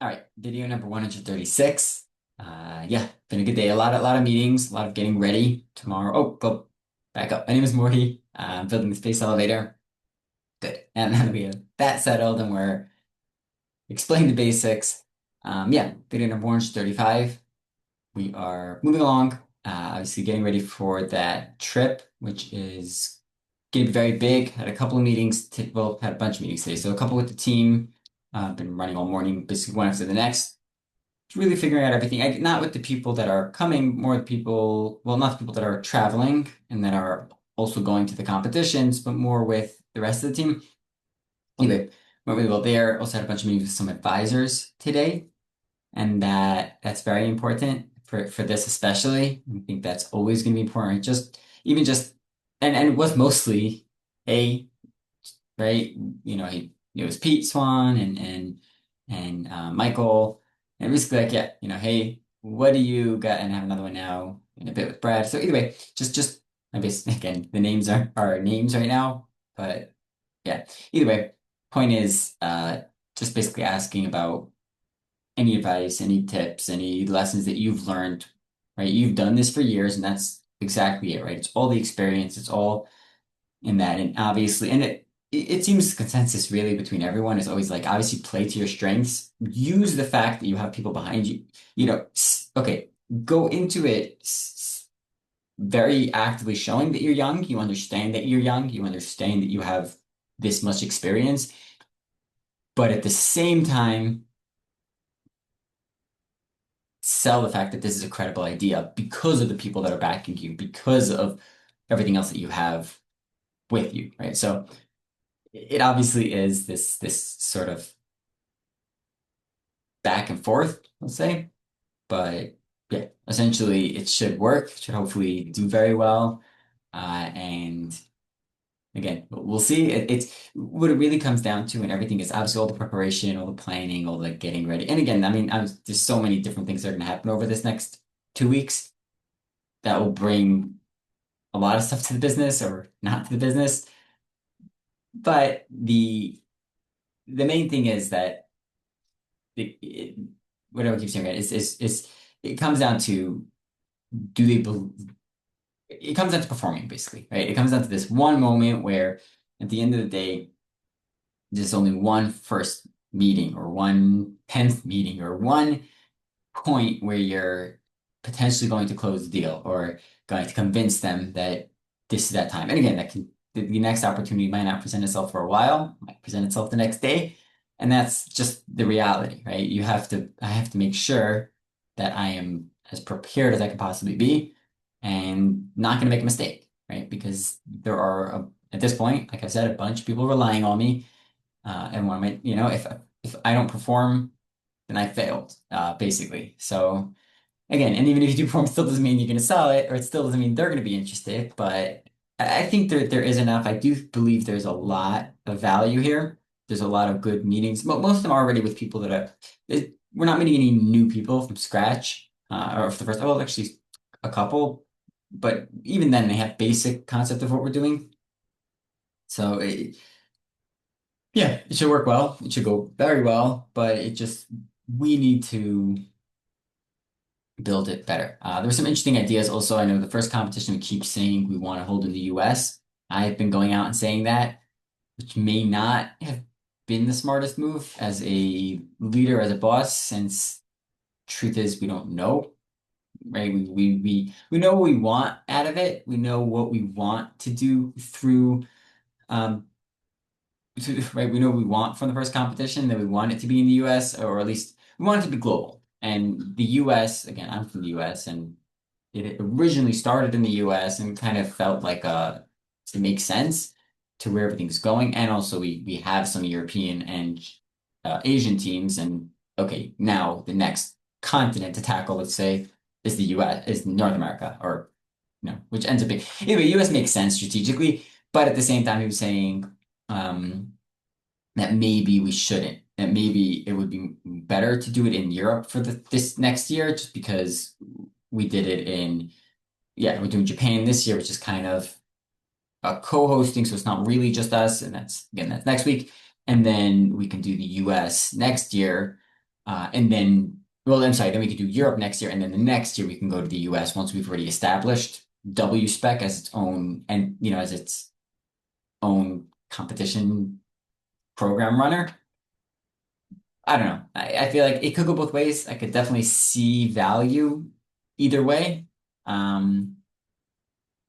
All right, video number 136. Yeah, been a good day. A lot of meetings, a lot of getting ready tomorrow. Oh, go back up. My name is Morty. I'm building the space elevator. Good. And now that we have that settled and we're explaining the basics. Yeah, video number 135. We are moving along. Obviously getting ready for that trip, which is going to be very big. Had a couple of meetings. Well, had a bunch of meetings today. So a couple with the team. Been running all morning, basically one after the next. Really figuring out everything. Not with the people that are coming, more the people, well, not the people that are traveling and that are also going to the competitions, but more with the rest of the team. Anyway, went really well there. Also had a bunch of meetings with some advisors today, and that's very important for this especially. I think that's always going to be important. Just even just and it was mostly a right. It was Pete Swan and Michael, and basically like yeah, hey, what do you got? And I have another one now in a bit with Brad. So either way, just I guess again the names are names right now, but yeah. Either way, point is just basically asking about any advice, any tips, any lessons that you've learned. Right, you've done this for years, and that's exactly it. Right, it's all the experience. It's all in that. And obviously, and it seems consensus really between everyone is always like obviously play to your strengths. Use the fact that you have people behind you. Okay, go into it very actively showing that you're young, you understand that you're young, you understand that you have this much experience, but at the same time, sell the fact that this is a credible idea because of the people that are backing you, because of everything else that you have with you, right? So it obviously is this sort of back and forth, let's say. But yeah, essentially it should work, it should hopefully do very well. And again, we'll see. It's what it really comes down to, and everything is obviously all the preparation, all the planning, all the getting ready. And again, I mean, there's so many different things that are going to happen over this next 2 weeks that will bring a lot of stuff to the business or not to the business. But the main thing is that it, it, what I keep saying, right, is it comes down to do they bel it comes down to performing basically, right? It comes down to this one moment where at the end of the day, there's only one first meeting or one 10th meeting or one point where you're potentially going to close the deal or going to convince them that this is that time. And again, the next opportunity might not present itself for a while, might present itself the next day. And that's just the reality, right? I have to make sure that I am as prepared as I can possibly be and not going to make a mistake, right? Because there are, at this point, like I said, a bunch of people relying on me. And when if I don't perform, then I failed, basically. So again, and even if you do perform, it still doesn't mean you're going to sell it, or it still doesn't mean they're going to be interested. But I think there is enough. I do believe there's a lot of value here. There's a lot of good meetings. Most of them are already with people that we're not meeting any new people from scratch, or for the first, well, actually a couple, but even then they have basic concept of what we're doing. So yeah, it should work well. It should go very well, but we need to build it better. There were some interesting ideas also. I know the first competition we keep saying we want to hold in the US. I've been going out and saying that, which may not have been the smartest move as a leader, as a boss, since truth is we don't know, right? We know what we want out of it. We know what we want to do through um right? We know what we want from the first competition, that we want it to be in the US, or at least we want it to be global. And the US, again, I'm from the US, and it originally started in the US and kind of felt like to make sense to where everything's going. And also we have some European and Asian teams, and okay, now the next continent to tackle, let's say, is the US, is North America, or which ends up being anyway, US makes sense strategically, but at the same time he was saying um that maybe we shouldn't. That maybe it would be better to do it in Europe for this next year, just because we did it in, yeah, we're doing Japan this year, which is kind of co-hosting, so it's not really just us, and that's next week. And then we can do the US next year, And then, well, I'm sorry, then we could do Europe next year, and then the next year we can go to the US once we've already established WSpec as its own and as its own competition program runner. I don't know. I feel like it could go both ways. I could definitely see value either way. Um,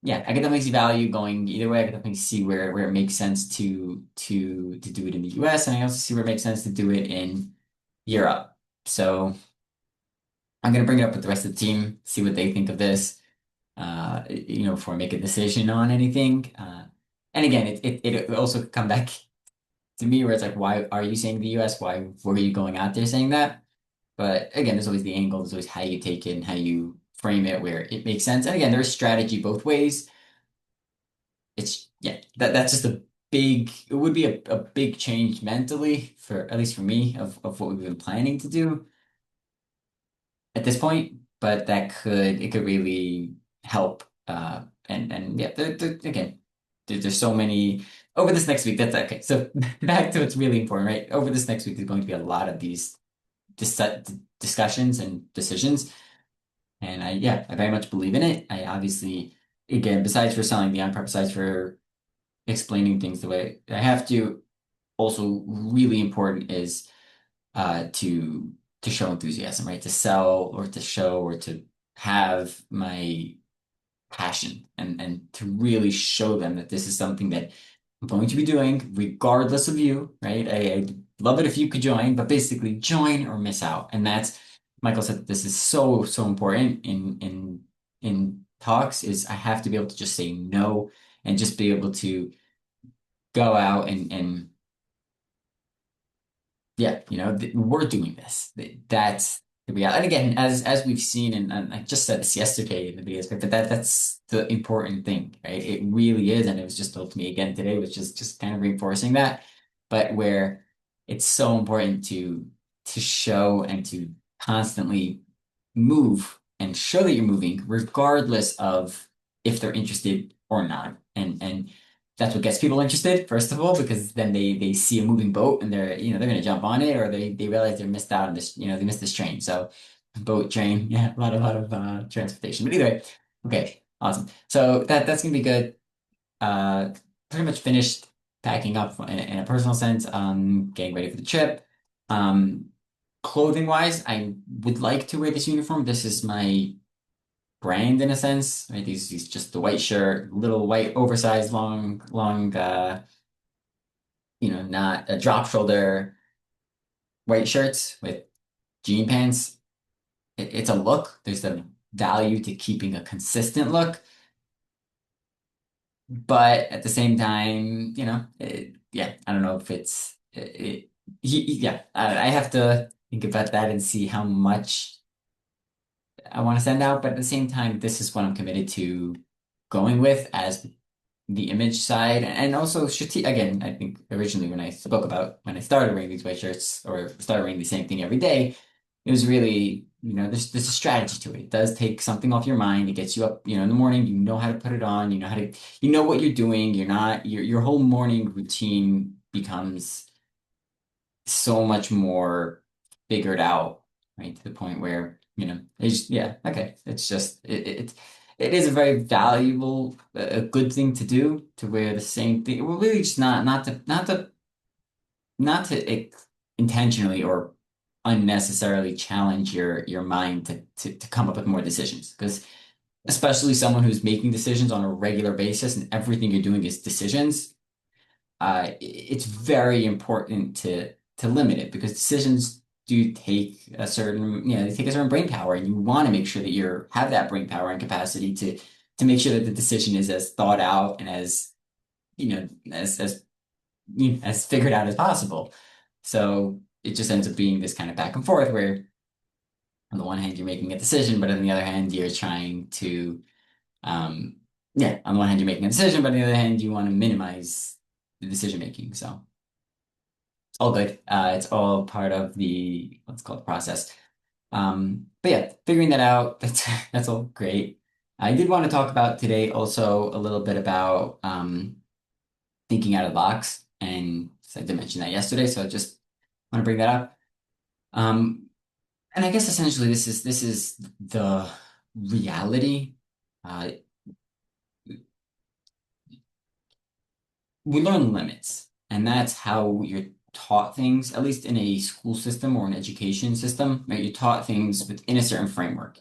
yeah, I could definitely see value going either way. I could definitely see where it makes sense to do it in the US, and I also see where it makes sense to do it in Europe. So I'm gonna bring it up with the rest of the team, see what they think of this, before I make a decision on anything. And again, it also could come back to me where it's like, why are you saying the US? Why were you going out there saying that? But again, there's always the angle, there's always how you take it and how you frame it where it makes sense. And again, there's strategy both ways. It's yeah, that's just it would be a big change mentally for at least for me of what we've been planning to do at this point, but it could really help. And yeah, again, there's so many over this next week. That's okay. So back to what's really important, right? Over this next week, there's going to be a lot of these dis discussions and decisions, and I very much believe in it. I obviously, again, besides for selling the on-prep, besides for explaining things the way I have to, also really important is to show enthusiasm, right? To sell or to show or to have my passion and to really show them that this is something that I'm going to be doing regardless of you, right? I'd love it if you could join, but basically join or miss out. And that's Michael said this is so, so important in talks is I have to be able to just say no and just be able to go out and yeah, we're doing this. That's the reality. And again, as we've seen, and I just said this yesterday in the videos, but that's the important thing, right? It really is, and it was just told to me again today, which is just kind of reinforcing that. But where it's so important to show and to constantly move and show that you're moving, regardless of if they're interested or not. And that's what gets people interested, first of all, because then they see a moving boat and they're gonna jump on it, or they realize they're missed out on this, they missed this train. So boat, train, yeah, a lot of transportation. But either way, okay, awesome. So that's gonna be good. Uh, Pretty much finished packing up in a personal sense, getting ready for the trip. Um, Clothing wise, I would like to wear this uniform. This is my brand in a sense, right? These just the white shirt, little white oversized long not a drop shoulder white shirts with jean pants. It's a look. There's a value to keeping a consistent look, but at the same time, yeah, I don't know if yeah, I have to think about that and see how much I want to send out, but at the same time, this is what I'm committed to going with as the image side. And also, again, I think originally when I spoke about when I started wearing these white shirts or started wearing the same thing every day, it was really, there's a strategy to it. It does take something off your mind. It gets you up, in the morning, you know how to put it on, you know what you're doing. You're not, your whole morning routine becomes so much more figured out, right? To the point where, yeah, okay. It's just it is a very valuable, a good thing to do to wear the same thing. Well, really, just not to intentionally or unnecessarily challenge your mind to come up with more decisions. Because especially someone who's making decisions on a regular basis and everything you're doing is decisions, it's very important to limit it because decisions do take they take a certain brain power, and you want to make sure that you have that brain power and capacity to make sure that the decision is as thought out and as as figured out as possible. So it just ends up being this kind of back and forth where on the one hand you're making a decision, but on the other hand you're trying to on the one hand you're making a decision, but on the other hand you want to minimize the decision making. So it's all good. It's all part of the what's called process. But yeah, figuring that out, that's all great. I did want to talk about today also a little bit about thinking out of the box, and so I did mention that yesterday, so I just want to bring that up. Um, and I guess essentially this is the reality. Uh, we learn limits, and that's how you're taught things, at least in a school system or an education system, right? You're taught things within a certain framework.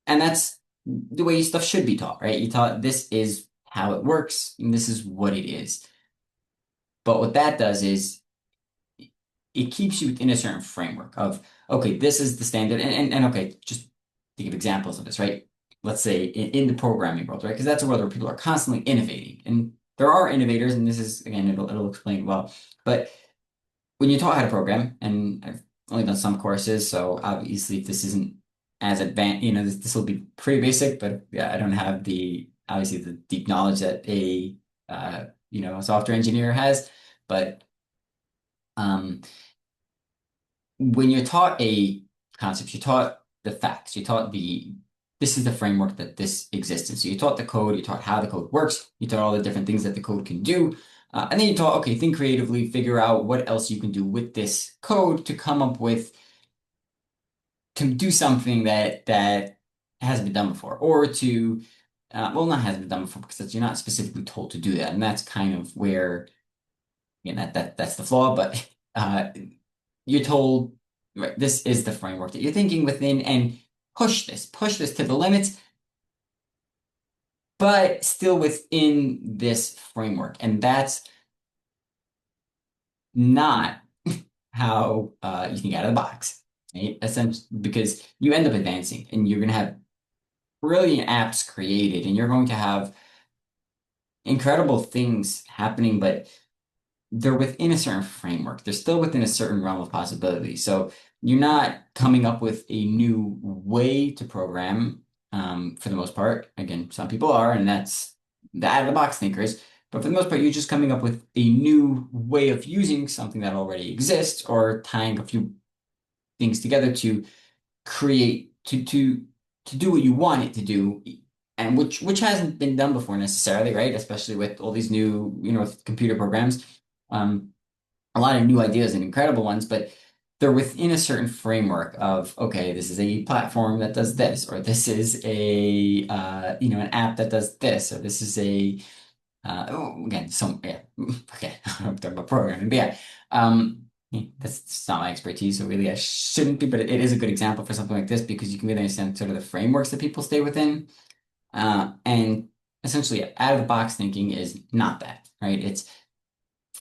And that's the way stuff should be taught, right? You taught this is how it works, and this is what it is. But what that does is it keeps you within a certain framework of, okay, this is the standard. And okay, just to give examples of this, right? Let's say in the programming world, right? Because that's a world where people are constantly innovating. And there are innovators, and this is, again, it'll explain well. But when you taught how to program, and I've only done some courses, so obviously this isn't as advanced, this will be pretty basic, but yeah, I don't have obviously the deep knowledge that a software engineer has. But um, when you're taught a concept, you're taught the facts, you're taught this is the framework that this exists in. So you taught the code, you taught how the code works, you taught all the different things that the code can do. And then you taught, okay, think creatively, figure out what else you can do with this code to come up with, to do something that hasn't been done before, or to, well, not hasn't been done before because you're not specifically told to do that. And that's kind of where, that's the flaw, but you're told, right, this is the framework that you're thinking within, and push this to the limits, but still within this framework. And that's not how you think out of the box, right? Essentially, because you end up advancing and you're going to have brilliant apps created and you're going to have incredible things happening, but they're within a certain framework. They're still within a certain realm of possibility. So you're not coming up with a new way to program, for the most part. Again, some people are, and that's the out of the box thinkers. But for the most part, you're just coming up with a new way of using something that already exists, or tying a few things together to create to do what you want it to do, and which hasn't been done before necessarily, right? Especially with all these new, computer programs. Um, a lot of new ideas and incredible ones, but they're within a certain framework of, okay, this is a platform that does this, or this is an app that does this, or this is again, yeah, okay, I'm talking about programming, but yeah, that's not my expertise, so really I shouldn't be, but it is a good example for something like this because you can really understand sort of the frameworks that people stay within. And essentially, out of the box thinking is not that, right? It's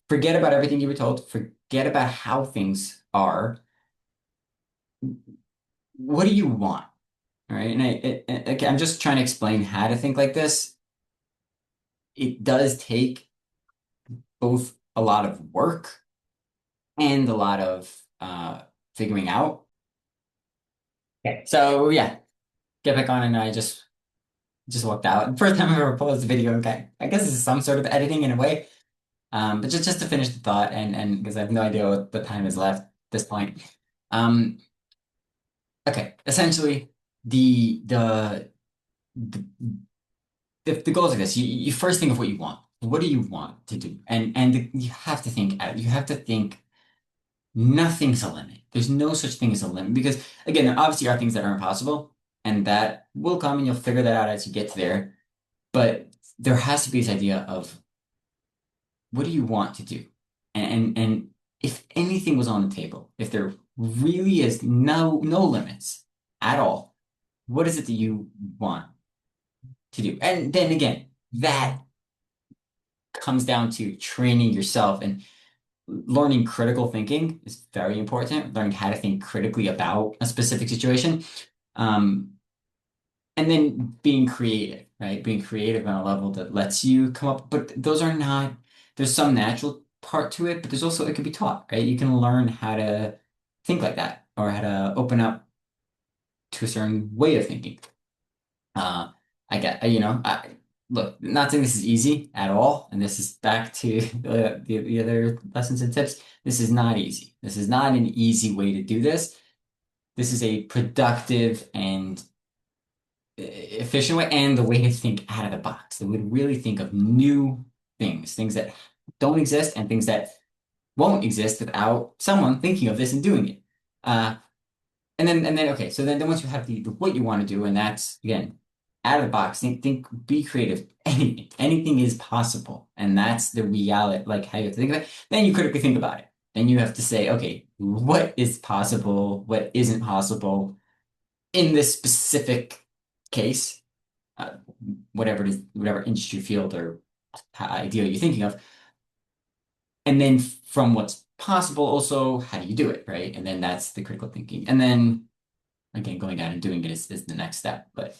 forget about everything you were told, forget about how things are. What do you want? Right? And okay, I'm just trying to explain how to think like this. It does take both a lot of work and a lot of figuring out. Okay. So yeah, get back on, and I just walked out. First time I've ever posted a video. Okay, I guess this is some sort of editing in a way. But just to finish the thought, and because I have no idea what time is left at this point. Um, okay, essentially the the goal is like this. You first think of what you want. What do you want to do? And you have to think out. You have to think nothing's a limit. There's no such thing as a limit because again, there obviously are things that are impossible, and that will come, and you'll figure that out as you get there. But there has to be this idea of what do you want to do? And if anything was on the table, if there really is no limits at all, what is it that you want to do? And then again, that comes down to training yourself, and learning critical thinking is very important. Learning how to think critically about a specific situation. Um, and then being creative, right? Being creative on a level that lets you come up, but those are not, there's some natural part to it, but there's also, it can be taught, right? You can learn how to think like that, or how to open up to a certain way of thinking. Uh, I get, look, not saying this is easy at all, and this is back to the other lessons and tips. This is not easy. This is not an easy way to do this. This is a productive and efficient way, and the way to think out of the box. They would really think of new things that don't exist, and things that won't exist without someone thinking of this and doing it. Uh, and then okay, so then once you have the what you want to do, and that's again out of the box, think, be creative. Anything is possible, and that's the reality. Like how you have to think of it. Then you critically think about it. Then you have to say, okay, what is possible? What isn't possible in this specific case? Uh, whatever it is, whatever industry field or idea you're thinking of, and then from what's possible, also how do you do it, right? And then that's the critical thinking, and then again, going out and doing it is the next step. But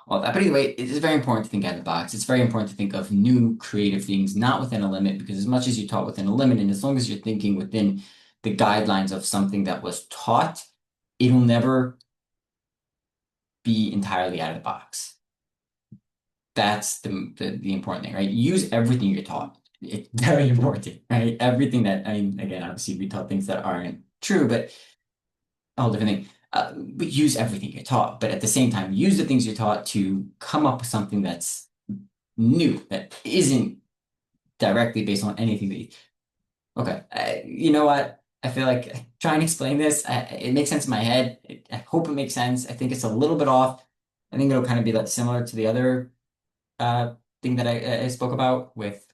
all that. But either way, it is very important to think out of the box. It's very important to think of new creative things, not within a limit, because as much as you taught within a limit, and as long as you're thinking within the guidelines of something that was taught, it'll never be entirely out of the box. That's the important thing, right? Use everything you're taught. It's very important, right? Everything that, I mean, again, obviously we taught things that aren't true, but a whole different thing. But use everything you're taught, but at the same time, use the things you're taught to come up with something that's new, that isn't directly based on anything that you. Okay, you know what? I feel like trying to explain this, it makes sense in my head. I hope it makes sense. I think it's a little bit off. I think it'll kind of be like similar to the other uh, thing that I spoke about with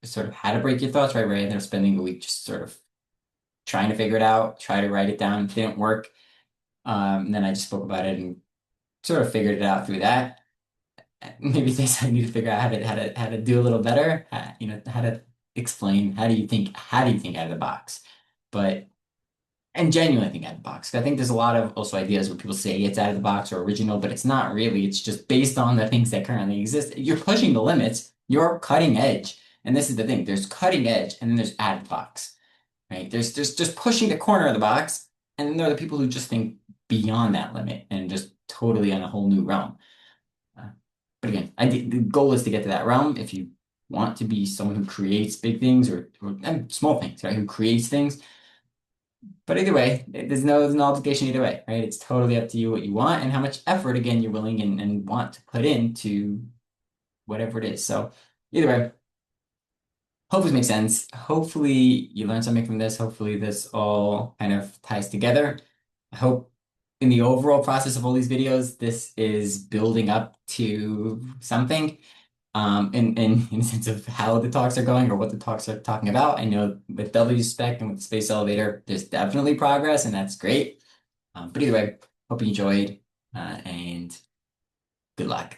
sort of how to break your thoughts, right? Where I ended up spending a week just sort of trying to figure it out, try to write it down, didn't work. And then I just spoke about it and sort of figured it out through that. Maybe this I need to figure out how to do a little better. How to explain how do you think out of the box, but and genuinely think out of the box. 'Cause I think there's a lot of also ideas where people say it's out of the box or original, but it's not really. It's just based on the things that currently exist. You're pushing the limits. You're cutting edge, and this is the thing. There's cutting edge, and then there's out of the box, right? There's just pushing the corner of the box, and then there are the people who just think beyond that limit and just totally on a whole new realm. Uh, but again, the goal is to get to that realm. If you want to be someone who creates big things or and small things, right? Who creates things. But either way, there's no obligation either way, right? It's totally up to you what you want and how much effort, again, you're willing and want to put into whatever it is. So either way, hopefully it makes sense. Hopefully you learn something from this. Hopefully this all kind of ties together. I hope in the overall process of all these videos, this is building up to something. In the sense of how the talks are going or what the talks are talking about. I know with WSpec and with the Space Elevator, there's definitely progress, and that's great. But either way, hope you enjoyed, and good luck.